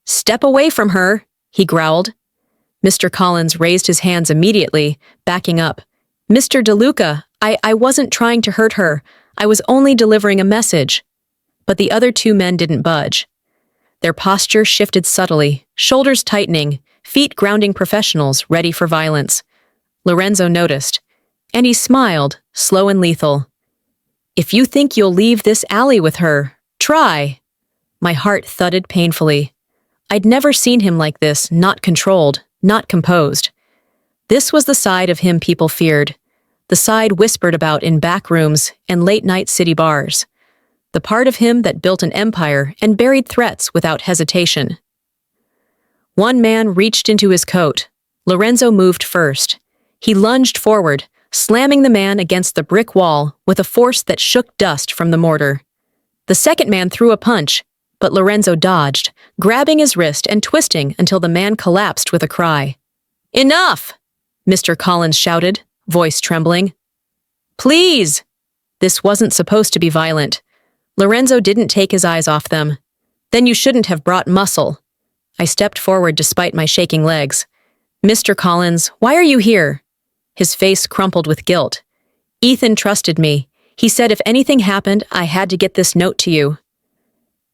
Step away from her, he growled. Mr. Collins raised his hands immediately, backing up. Mr. DeLuca, I wasn't trying to hurt her. I was only delivering a message. But the other 2 men didn't budge. Their posture shifted subtly, shoulders tightening, feet grounding professionals ready for violence. Lorenzo noticed, and he smiled, slow and lethal. If you think you'll leave this alley with her, try. My heart thudded painfully. I'd never seen him like this, not controlled, not composed. This was the side of him people feared, the side whispered about in back rooms and late-night city bars, the part of him that built an empire and buried threats without hesitation. One man reached into his coat. Lorenzo moved first. He lunged forward, slamming the man against the brick wall with a force that shook dust from the mortar. The second man threw a punch, but Lorenzo dodged, grabbing his wrist and twisting until the man collapsed with a cry. Enough! Mr. Collins shouted, voice trembling. Please! This wasn't supposed to be violent. Lorenzo didn't take his eyes off them. Then you shouldn't have brought muscle. I stepped forward despite my shaking legs. Mr. Collins, why are you here? His face crumpled with guilt. Ethan trusted me. He said if anything happened, I had to get this note to you.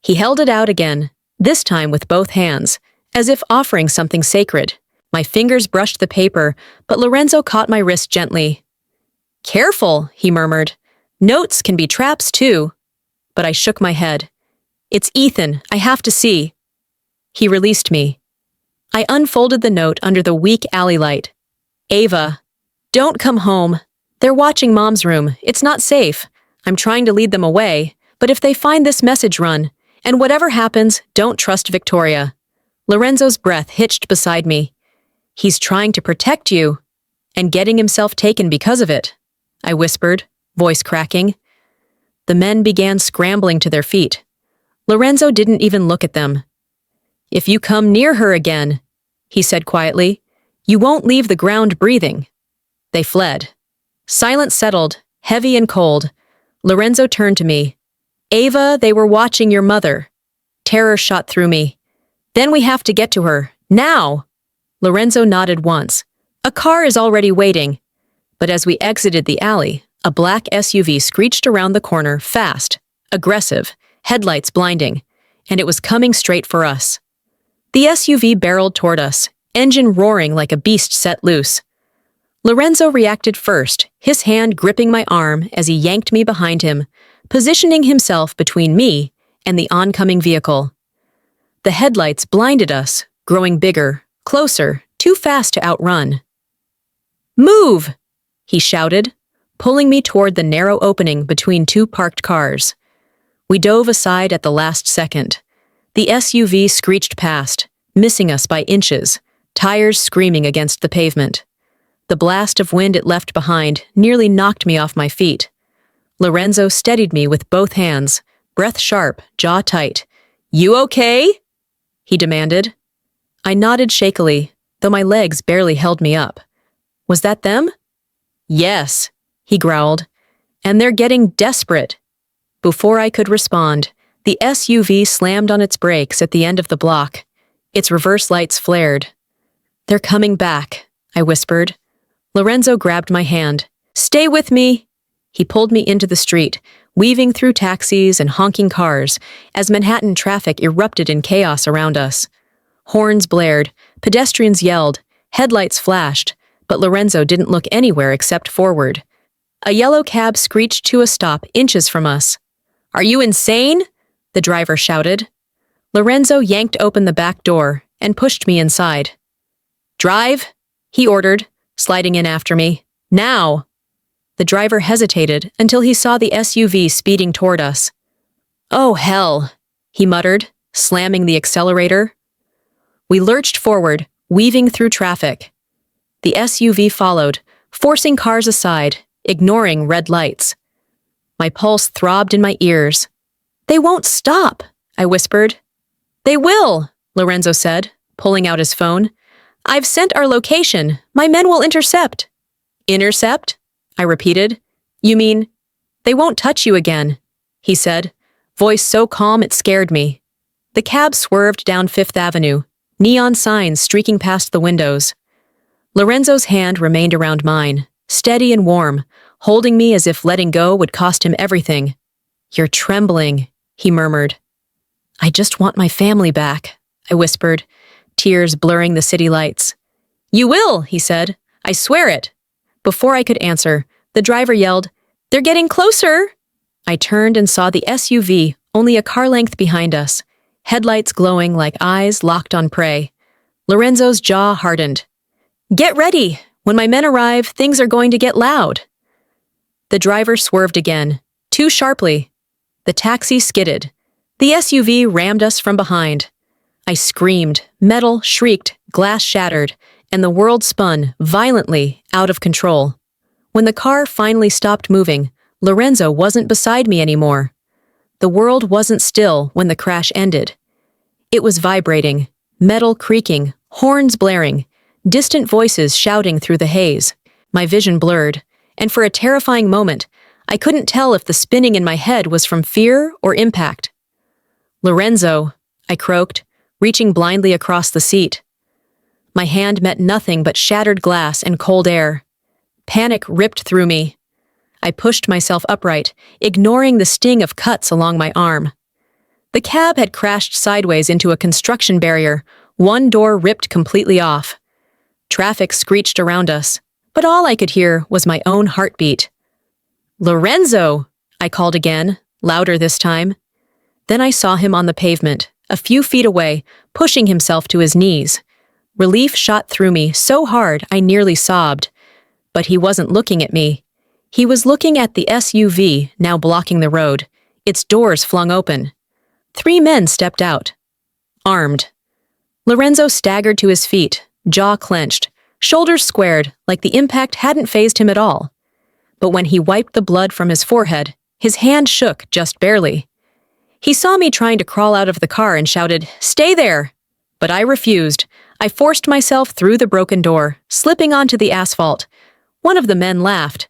He held it out again, this time with both hands, as if offering something sacred. My fingers brushed the paper, but Lorenzo caught my wrist gently. "Careful," he murmured. "Notes can be traps, too." But I shook my head. "It's Ethan, I have to see." He released me. I unfolded the note under the weak alley light. "Ava, don't come home. They're watching Mom's room. It's not safe. I'm trying to lead them away, but if they find this message, run. And whatever happens, don't trust Victoria." Lorenzo's breath hitched beside me. "He's trying to protect you, and getting himself taken because of it," I whispered, voice cracking. The men began scrambling to their feet. Lorenzo didn't even look at them. "If you come near her again," he said quietly, "you won't leave the ground breathing." They fled. Silence settled, heavy and cold. Lorenzo turned to me. "Ava, they were watching your mother." Terror shot through me. "Then we have to get to her. Now!" Lorenzo nodded once. "A car is already waiting." But as we exited the alley, a black SUV screeched around the corner fast, aggressive, headlights blinding, and it was coming straight for us. The SUV barreled toward us, engine roaring like a beast set loose. Lorenzo reacted first, his hand gripping my arm as he yanked me behind him, positioning himself between me and the oncoming vehicle. The headlights blinded us, growing bigger, closer, too fast to outrun. "Move!" he shouted, pulling me toward the narrow opening between two parked cars. We dove aside at the last second. The SUV screeched past, missing us by inches, tires screaming against the pavement. The blast of wind it left behind nearly knocked me off my feet. Lorenzo steadied me with both hands, breath sharp, jaw tight. "You okay?" he demanded. I nodded shakily, though my legs barely held me up. "Was that them?" "Yes," he growled, "and they're getting desperate." Before I could respond, the SUV slammed on its brakes at the end of the block. Its reverse lights flared. "They're coming back," I whispered. Lorenzo grabbed my hand. "Stay with me." He pulled me into the street, weaving through taxis and honking cars as Manhattan traffic erupted in chaos around us. Horns blared, pedestrians yelled, headlights flashed, but Lorenzo didn't look anywhere except forward. A yellow cab screeched to a stop inches from us. "Are you insane?" the driver shouted. Lorenzo yanked open the back door and pushed me inside. "Drive," he ordered, sliding in after me. "Now!" The driver hesitated until he saw the SUV speeding toward us. "Oh, hell," he muttered, slamming the accelerator. We lurched forward, weaving through traffic. The SUV followed, forcing cars aside, ignoring red lights. My pulse throbbed in my ears. "They won't stop," I whispered. "They will," Lorenzo said, pulling out his phone. "I've sent our location. My men will intercept." "Intercept?" I repeated. "You mean, they won't touch you again," he said, voice so calm it scared me. The cab swerved down Fifth Avenue, neon signs streaking past the windows. Lorenzo's hand remained around mine, steady and warm, holding me as if letting go would cost him everything. "You're trembling," he murmured. "I just want my family back," I whispered, tears blurring the city lights. "You will," he said. "I swear it." Before I could answer, the driver yelled, "They're getting closer!" I turned and saw the SUV only a car length behind us, headlights glowing like eyes locked on prey. Lorenzo's jaw hardened. "Get ready! When my men arrive, things are going to get loud." The driver swerved again, too sharply. The taxi skidded. The SUV rammed us from behind. I screamed, metal shrieked, glass shattered, and the world spun, violently, out of control. When the car finally stopped moving, Lorenzo wasn't beside me anymore. The world wasn't still when the crash ended. It was vibrating, metal creaking, horns blaring, distant voices shouting through the haze. My vision blurred, and for a terrifying moment, I couldn't tell if the spinning in my head was from fear or impact. "Lorenzo," I croaked, reaching blindly across the seat. My hand met nothing but shattered glass and cold air. Panic ripped through me. I pushed myself upright, ignoring the sting of cuts along my arm. The cab had crashed sideways into a construction barrier, One door ripped completely off. Traffic screeched around us, but all I could hear was my own heartbeat. "Lorenzo!" I called again, louder this time. Then I saw him on the pavement, a few feet away, pushing himself to his knees. Relief shot through me so hard I nearly sobbed. But he wasn't looking at me. He was looking at the SUV now blocking the road, its doors flung open. 3 men stepped out, armed. Lorenzo staggered to his feet, jaw clenched, shoulders squared like the impact hadn't fazed him at all. But when he wiped the blood from his forehead, his hand shook just barely. He saw me trying to crawl out of the car and shouted, "Stay there!" But I refused. I forced myself through the broken door, slipping onto the asphalt. One of the men laughed.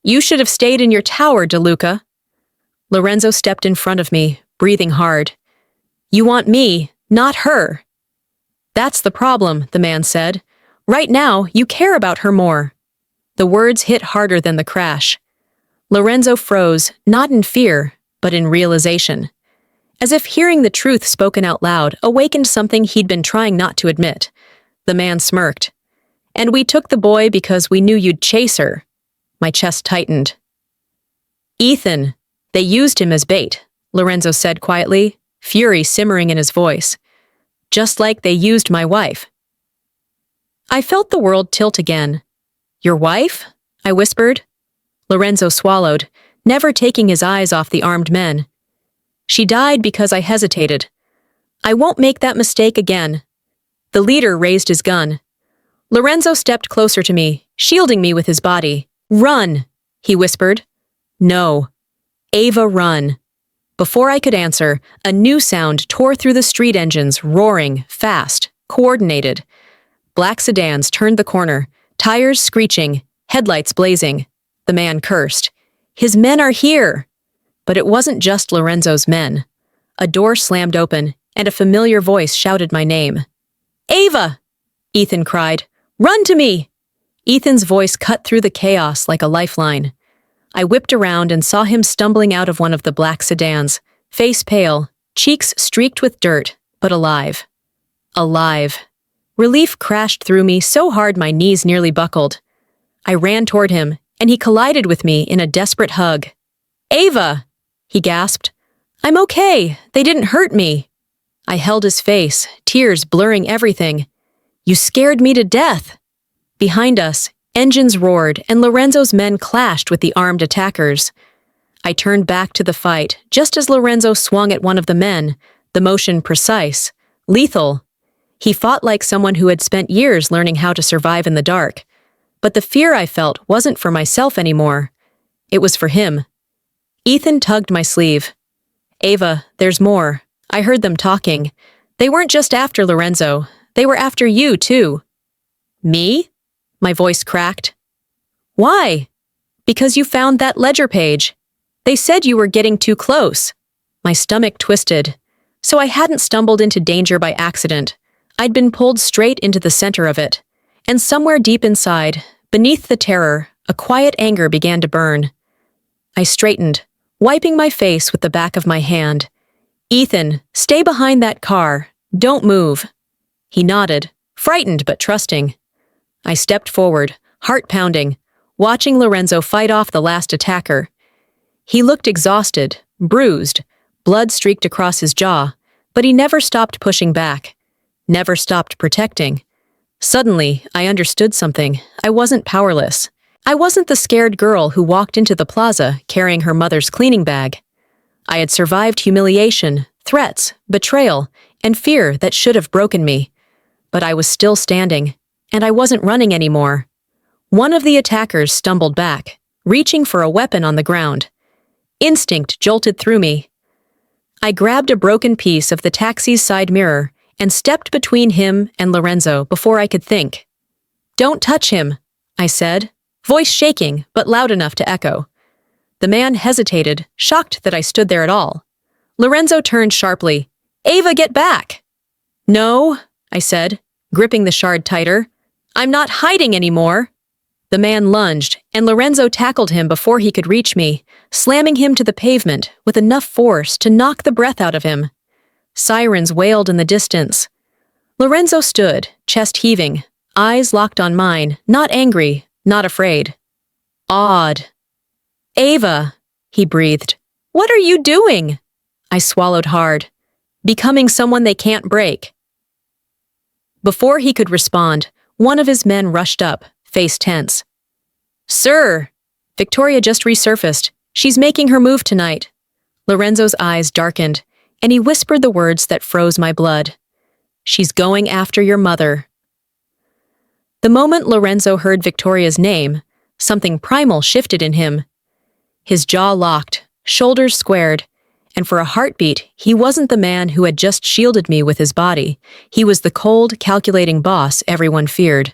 "You should have stayed in your tower, DeLuca." Lorenzo stepped in front of me, breathing hard. "You want me, not her." "That's the problem," the man said. "Right now, you care about her more." The words hit harder than the crash. Lorenzo froze, not in fear, but in realization. As if hearing the truth spoken out loud awakened something he'd been trying not to admit. The man smirked. "And we took the boy because we knew you'd chase her." My chest tightened. "Ethan, they used him as bait," Lorenzo said quietly, fury simmering in his voice. "Just like they used my wife." I felt the world tilt again. "Your wife?" I whispered. Lorenzo swallowed, never taking his eyes off the armed men. "She died because I hesitated. I won't make that mistake again." The leader raised his gun. Lorenzo stepped closer to me, shielding me with his body. "Run," he whispered. "No. Ava, run." Before I could answer, a new sound tore through the street engines, roaring, fast, coordinated. Black sedans turned the corner, tires screeching, headlights blazing. The man cursed. "His men are here!" But it wasn't just Lorenzo's men. A door slammed open, and a familiar voice shouted my name. "Ava!" Ethan cried. "Run to me!" Ethan's voice cut through the chaos like a lifeline. I whipped around and saw him stumbling out of one of the black sedans, face pale, cheeks streaked with dirt, but alive. Alive. Relief crashed through me so hard my knees nearly buckled. I ran toward him, and he collided with me in a desperate hug. "Ava!" he gasped. "I'm okay. They didn't hurt me." I held his face, tears blurring everything. "You scared me to death." Behind us, engines roared and Lorenzo's men clashed with the armed attackers. I turned back to the fight just as Lorenzo swung at one of the men, the motion precise, lethal. He fought like someone who had spent years learning how to survive in the dark. But the fear I felt wasn't for myself anymore. It was for him. Ethan tugged my sleeve. "Ava, there's more. I heard them talking. They weren't just after Lorenzo. They were after you, too." "Me?" My voice cracked. "Why?" "Because you found that ledger page. They said you were getting too close." My stomach twisted. So I hadn't stumbled into danger by accident. I'd been pulled straight into the center of it. And somewhere deep inside, beneath the terror, a quiet anger began to burn. I straightened, wiping my face with the back of my hand. "Ethan, stay behind that car. Don't move." He nodded, frightened but trusting. I stepped forward, heart pounding, watching Lorenzo fight off the last attacker. He looked exhausted, bruised, blood streaked across his jaw, but he never stopped pushing back, never stopped protecting. Suddenly, I understood something. I wasn't powerless. I wasn't the scared girl who walked into the plaza carrying her mother's cleaning bag. I had survived humiliation, threats, betrayal, and fear that should have broken me. But I was still standing, and I wasn't running anymore. One of the attackers stumbled back, reaching for a weapon on the ground. Instinct jolted through me. I grabbed a broken piece of the taxi's side mirror and stepped between him and Lorenzo before I could think. "Don't touch him," I said, voice shaking but loud enough to echo. The man hesitated, shocked that I stood there at all. Lorenzo turned sharply. "Ava, get back!" "No," I said, gripping the shard tighter. "I'm not hiding anymore." The man lunged, and Lorenzo tackled him before he could reach me, slamming him to the pavement with enough force to knock the breath out of him. Sirens wailed in the distance. Lorenzo stood, chest heaving, eyes locked on mine, not angry, not afraid. Awed. Ava, he breathed. What are you doing? I swallowed hard. Becoming someone they can't break. Before he could respond, one of his men rushed up, face tense. Sir! Victoria just resurfaced. She's making her move tonight. Lorenzo's eyes darkened, and he whispered the words that froze my blood. She's going after your mother. The moment Lorenzo heard Victoria's name, something primal shifted in him. His jaw locked, shoulders squared, and for a heartbeat, he wasn't the man who had just shielded me with his body. He was the cold, calculating boss everyone feared.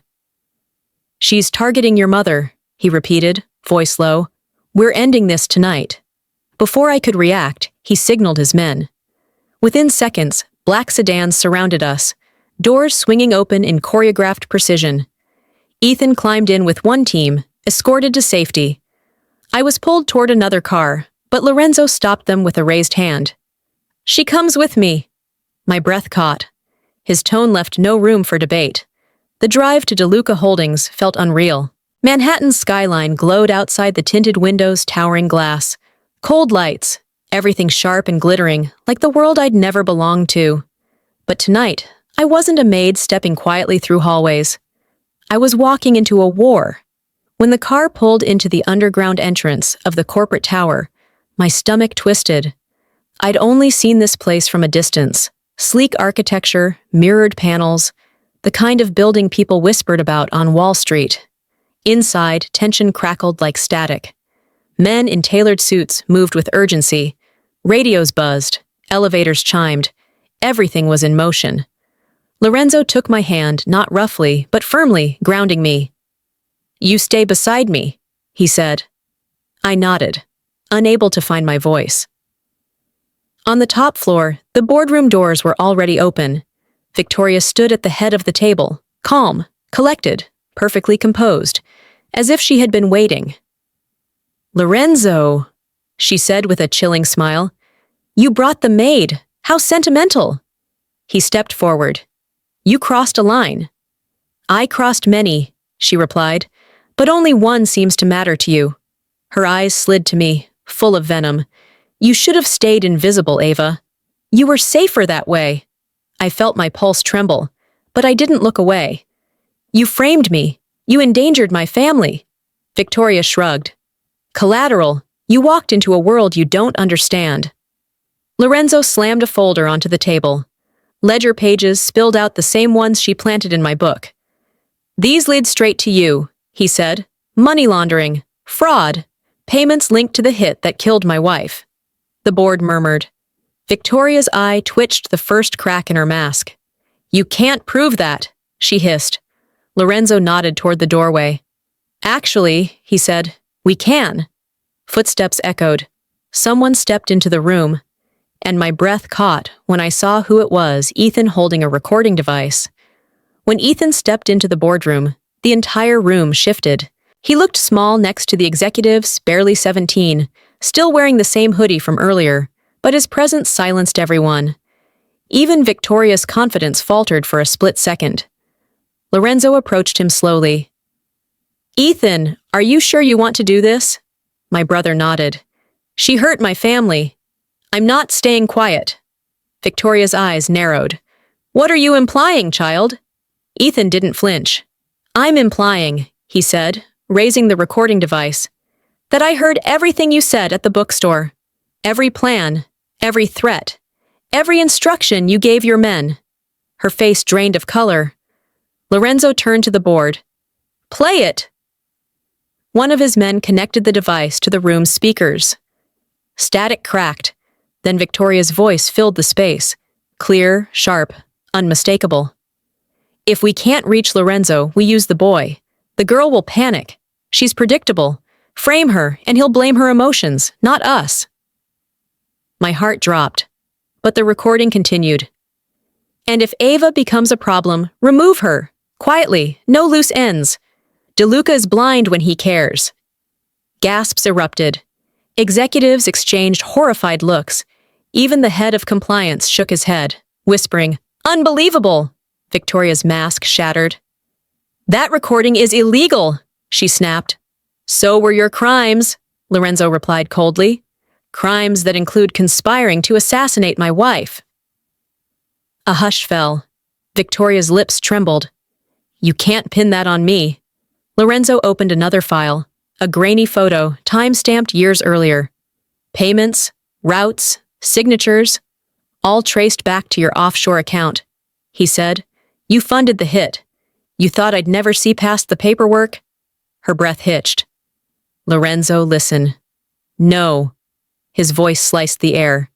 She's targeting your mother, he repeated, voice low. We're ending this tonight. Before I could react, he signaled his men. Within seconds, black sedans surrounded us, doors swinging open in choreographed precision. Ethan climbed in with one team, escorted to safety. I was pulled toward another car, but Lorenzo stopped them with a raised hand. She comes with me. My breath caught. His tone left no room for debate. The drive to DeLuca Holdings felt unreal. Manhattan's skyline glowed outside the tinted windows' towering glass. Cold lights, everything sharp and glittering, like the world I'd never belonged to. But tonight, I wasn't a maid stepping quietly through hallways. I was walking into a war. When the car pulled into the underground entrance of the corporate tower, my stomach twisted. I'd only seen this place from a distance. Sleek architecture, mirrored panels, the kind of building people whispered about on Wall Street. Inside, tension crackled like static. Men in tailored suits moved with urgency. Radios buzzed, elevators chimed. Everything was in motion. Lorenzo took my hand, not roughly, but firmly, grounding me. You stay beside me, he said. I nodded, unable to find my voice. On the top floor, the boardroom doors were already open. Victoria stood at the head of the table, calm, collected, perfectly composed, as if she had been waiting. Lorenzo, she said with a chilling smile. You brought the maid. How sentimental. He stepped forward. You crossed a line. I crossed many, she replied, but only one seems to matter to you. Her eyes slid to me, full of venom. You should have stayed invisible, Ava. You were safer that way. I felt my pulse tremble, but I didn't look away. You framed me. You endangered my family. Victoria shrugged. Collateral. You walked into a world you don't understand. Lorenzo slammed a folder onto the table. Ledger pages spilled out the same ones she planted in my book. These lead straight to you, he said. Money laundering, fraud, payments linked to the hit that killed my wife. The board murmured. Victoria's eye twitched the first crack in her mask. You can't prove that, she hissed. Lorenzo nodded toward the doorway. Actually, he said, we can. Footsteps echoed. Someone stepped into the room, and my breath caught when I saw who it was, Ethan holding a recording device. When Ethan stepped into the boardroom, the entire room shifted. He looked small next to the executives, barely 17, still wearing the same hoodie from earlier, but his presence silenced everyone. Even Victoria's confidence faltered for a split second. Lorenzo approached him slowly. Ethan, are you sure you want to do this? My brother nodded. She hurt my family. I'm not staying quiet. Victoria's eyes narrowed. What are you implying, child? Ethan didn't flinch. I'm implying, he said, raising the recording device, that I heard everything you said at the bookstore. Every plan, every threat, every instruction you gave your men. Her face drained of color. Lorenzo turned to the board. Play it! One of his men connected the device to the room's speakers. Static cracked. Then Victoria's voice filled the space, clear, sharp, unmistakable. If we can't reach Lorenzo, we use the boy. The girl will panic. She's predictable. Frame her, and he'll blame her emotions, not us. My heart dropped, but the recording continued. And if Ava becomes a problem, remove her. Quietly, no loose ends. DeLuca is blind when he cares. Gasps erupted. Executives exchanged horrified looks. Even the head of compliance shook his head, whispering, Unbelievable! Victoria's mask shattered. That recording is illegal, she snapped. So were your crimes, Lorenzo replied coldly. Crimes that include conspiring to assassinate my wife. A hush fell. Victoria's lips trembled. You can't pin that on me. Lorenzo opened another file, a grainy photo, time-stamped years earlier. Payments, routes, signatures, all traced back to your offshore account. He said, You funded the hit. You thought I'd never see past the paperwork? Her breath hitched. Lorenzo, listen. No. His voice sliced the air.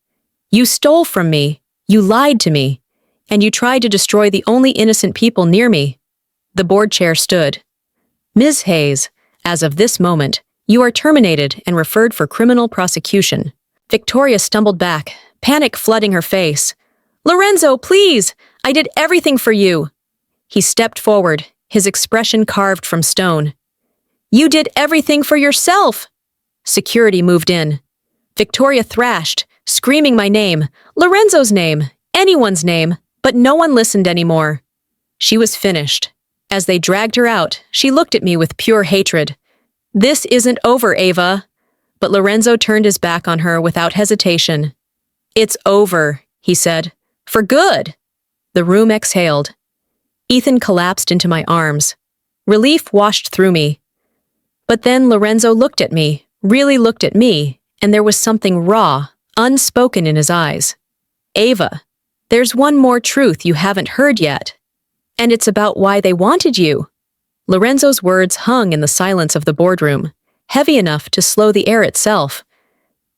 You stole from me. You lied to me. And you tried to destroy the only innocent people near me. The board chair stood. Ms. Hayes, as of this moment, you are terminated and referred for criminal prosecution. Victoria stumbled back, panic flooding her face. Lorenzo, please! I did everything for you! He stepped forward, his expression carved from stone. You did everything for yourself! Security moved in. Victoria thrashed, screaming my name, Lorenzo's name, anyone's name, but no one listened anymore. She was finished. As they dragged her out, she looked at me with pure hatred. This isn't over, Ava. But Lorenzo turned his back on her without hesitation. It's over, he said. For good. The room exhaled. Ethan collapsed into my arms. Relief washed through me. But then Lorenzo looked at me, really looked at me, and there was something raw, unspoken in his eyes. Ava, there's one more truth you haven't heard yet. And it's about why they wanted you. Lorenzo's words hung in the silence of the boardroom, heavy enough to slow the air itself.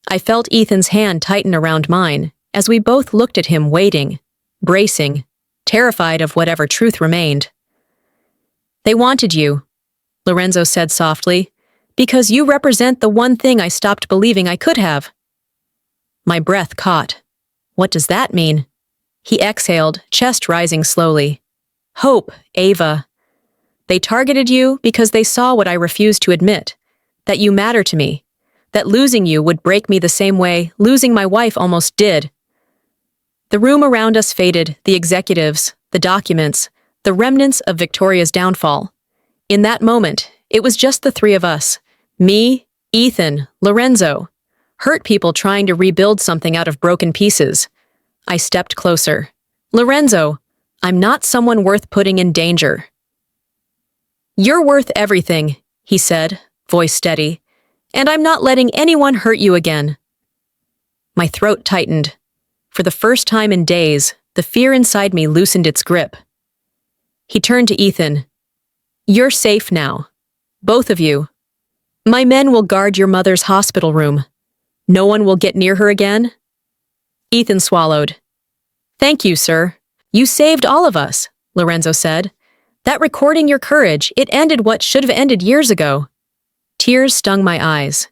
I felt Ethan's hand tighten around mine as we both looked at him waiting, bracing, terrified of whatever truth remained. They wanted you, Lorenzo said softly, because you represent the one thing I stopped believing I could have. My breath caught. What does that mean? He exhaled, chest rising slowly. Hope, Ava. They targeted you because they saw what I refused to admit, that you matter to me, that losing you would break me the same way losing my wife almost did. The room around us faded, the executives, the documents, the remnants of Victoria's downfall. In that moment, it was just the three of us, me, Ethan, Lorenzo, hurt people trying to rebuild something out of broken pieces. I stepped closer. Lorenzo, I'm not someone worth putting in danger. You're worth everything, he said, voice steady, and I'm not letting anyone hurt you again. My throat tightened. For the first time in days, the fear inside me loosened its grip. He turned to Ethan. You're safe now. Both of you. My men will guard your mother's hospital room. No one will get near her again? Ethan swallowed. Thank you, sir. You saved all of us, Lorenzo said. That recording your courage, it ended what should have ended years ago. Tears stung my eyes.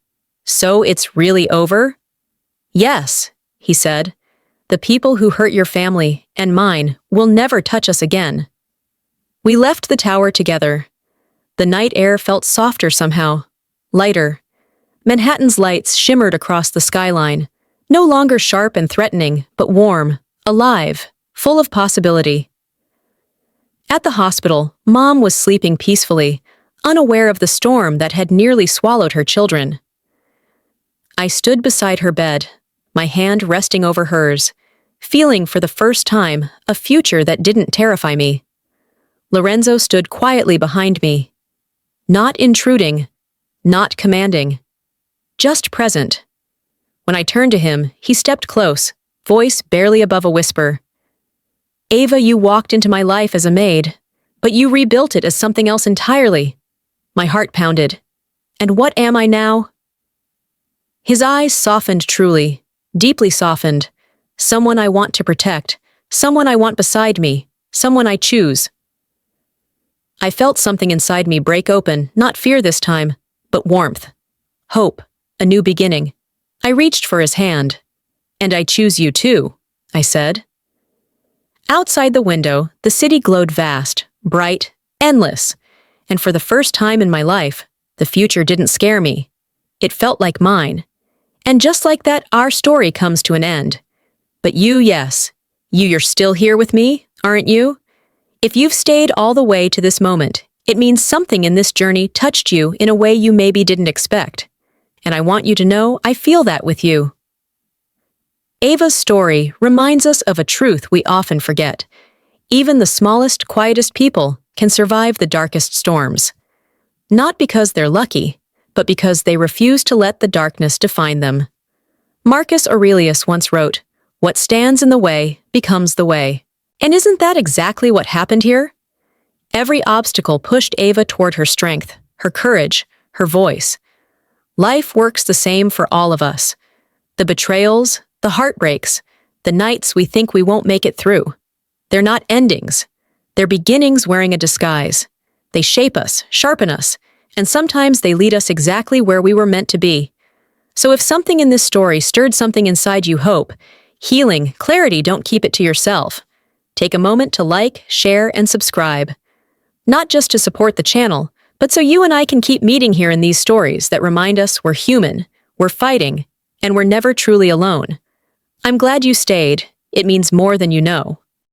So it's really over? Yes, he said. The people who hurt your family, and mine, will never touch us again. We left the tower together. The night air felt softer somehow, lighter. Manhattan's lights shimmered across the skyline, no longer sharp and threatening, but warm, alive, full of possibility. At the hospital, Mom was sleeping peacefully, unaware of the storm that had nearly swallowed her children. I stood beside her bed, my hand resting over hers, feeling for the first time a future that didn't terrify me. Lorenzo stood quietly behind me, not intruding, not commanding, just present. When I turned to him, he stepped close, voice barely above a whisper. Ava, you walked into my life as a maid, but you rebuilt it as something else entirely. My heart pounded. And what am I now? His eyes softened truly, deeply softened. Someone I want to protect, someone I want beside me, someone I choose. I felt something inside me break open, not fear this time, but warmth. Hope, a new beginning. I reached for his hand. And I choose you too, I said. Outside the window, the city glowed vast, bright, endless, and for the first time in my life, the future didn't scare me. It felt like mine. And just like that, our story comes to an end. But you, yes. You're still here with me, aren't you? If you've stayed all the way to this moment, it means something in this journey touched you in a way you maybe didn't expect. And I want you to know I feel that with you. Ava's story reminds us of a truth we often forget. Even the smallest, quietest people can survive the darkest storms. Not because they're lucky, but because they refuse to let the darkness define them. Marcus Aurelius once wrote, "What stands in the way becomes the way." And isn't that exactly what happened here? Every obstacle pushed Ava toward her strength, her courage, her voice. Life works the same for all of us. The betrayals, the heartbreaks, the nights we think we won't make it through. They're not endings. They're beginnings wearing a disguise. They shape us, sharpen us, and sometimes they lead us exactly where we were meant to be. So if something in this story stirred something inside you hope, healing, clarity, don't keep it to yourself. Take a moment to like, share, and subscribe. Not just to support the channel, but so you and I can keep meeting here in these stories that remind us we're human, we're fighting, and we're never truly alone. I'm glad you stayed. It means more than you know.